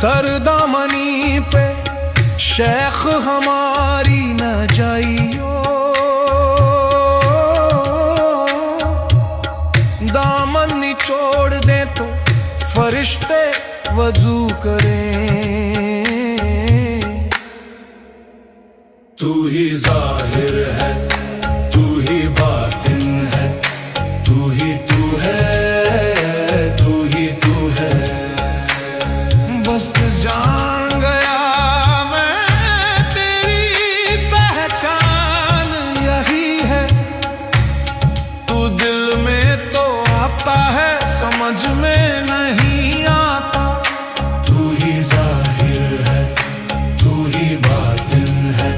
तरदामनी पे शेख हमारी न जाइयो, दामन निचोड़ दे तो फरिश्ते वजू करें। तू ही जाहिर है, तू ही बातिन है, तू ही तू है, तू ही तू है। बस जान गया मैं तेरी पहचान यही है। तू दिल में तो आता है, समझ में नहीं आता। तू ही जाहिर है, तू ही बातिन है,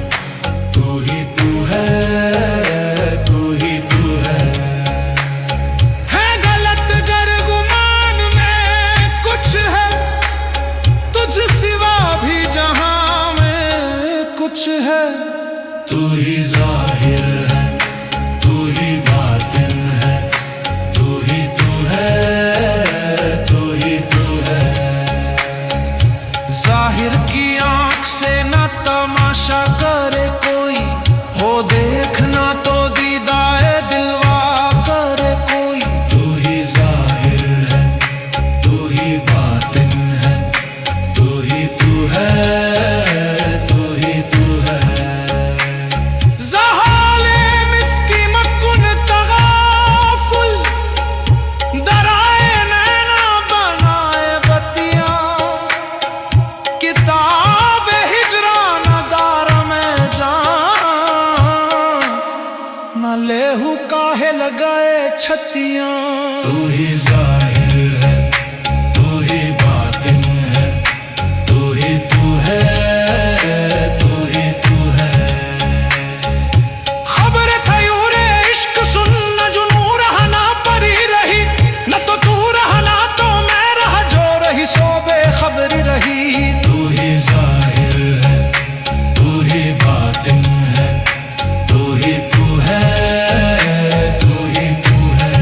तू ही तू है, तू ही तू है। है गलत गर गुमान में कुछ है, तुझ सिवा भी जहां में कुछ है। तू ही जाहिर है, तू ही बातिन है, तू ही तू है, तू ही तू है। जाहिर की आंख से ना तमाशा करे कोई, हो देखना तो दीदाए दिलवा करे कोई। तू ही जाहिर है, तू ही बातिन है, तू ही तू है, तू ही तू है। ज़हाले मिस्की मकुन तगाफुल, दराए नैना बनाए बतिया। किताब हिजरान दार में जान, न लेहू काहे लगाए छतियां। तू ही जाहिर है, तू ही बातिन है, तू ही तू है, तू ही तू है। खबर थयूरे इश्क सुन, न जुनू रहना परी रही, न तो तू रहना तो मैं रहा, जो रही सो बेखबरी रही। तू ही जाहिर है, तू ही बातिन है, तू ही तू है, तू ही तू है।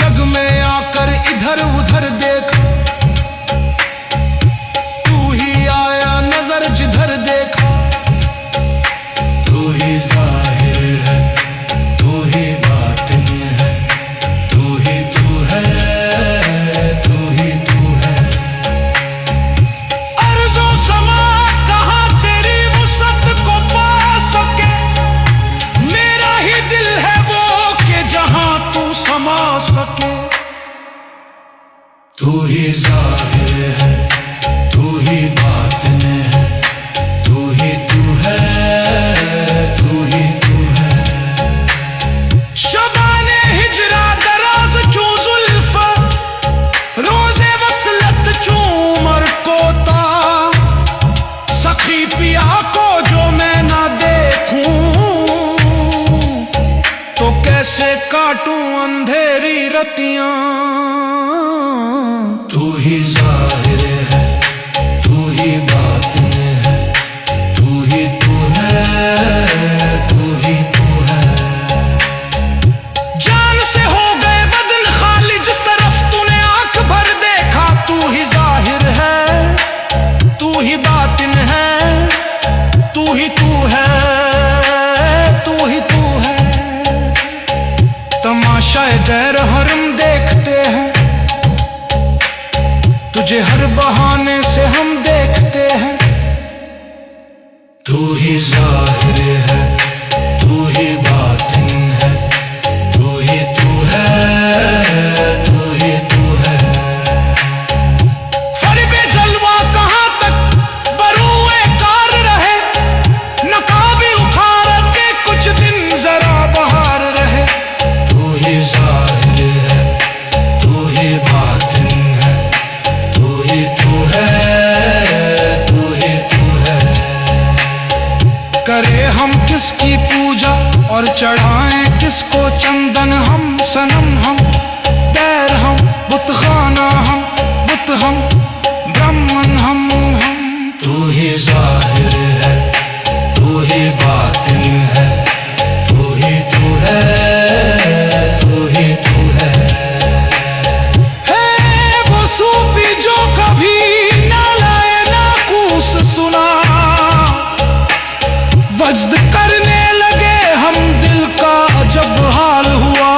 जग में आकर इधर उधर देखा, तू ही आया नजर जिधर देखा। तू ही जाहिर है, तू ही बातिन है, तू ही तू है, तू ही तू है। अर्ज़ो समा कहाँ तेरी वुसअत को पा सके, मेरा ही दिल है वो कि जहां तू समा सके। तू ही जाहिर है, तू ही बातिन है, तू ही तू है, तू ही तू है। शबाने हिजरा दराज चू जुल्फ़, रोज़े वसलत चू उमर कोता। सखी पिया को जो मैं ना देखूं, तो कैसे काटूं अंधेरी रतियां। तू ही जाहिर है, तू ही बातिन है, तू ही तू है, तू ही तू है। जान से हो गए बदन खाली, जिस तरफ तूने आंख भर देखा। तू ही जाहिर है, तू ही बातिन है, तू ही तू है, तू ही तू है। तमाशाए गैर हरम देखते हैं, तुझे हर बहाने से हम देखते हैं। तू ही ज़ाहिर है, तू ही बातिन है, तू ही तू है, तू ही तू है। फरिबे जलवा कहाँ तक बरूए कार रहे, नकाबी उखाड़ के कुछ दिन जरा बाहर रहे। तू ही ज़ाहिर है, तू ही बातिन है, तू ही तू है, तू ही तू है। करे हम किसकी पूजा और चढ़ाएं किसको चंदन, हम सनम हम पैर हम बुतखाना हम बुत हम ब्राह्मण हम। तू ही ज़ाहिर है, तू ही बातिन है, तू ही तू है, तू ही तू है। वो सूफी जो कभी ना लाए नाकूस सुना, वज्द करने लगे हम दिल का जब हाल हुआ।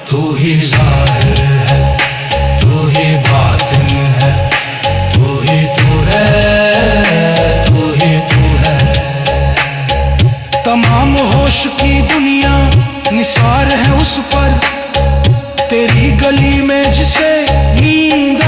तू ही ज़ाहिर है, तू ही बातिन है, तू ही तू है, तू ही तू है। तमाम होश की दुनिया निसार है उस पर, तेरी गली में जिसे नींद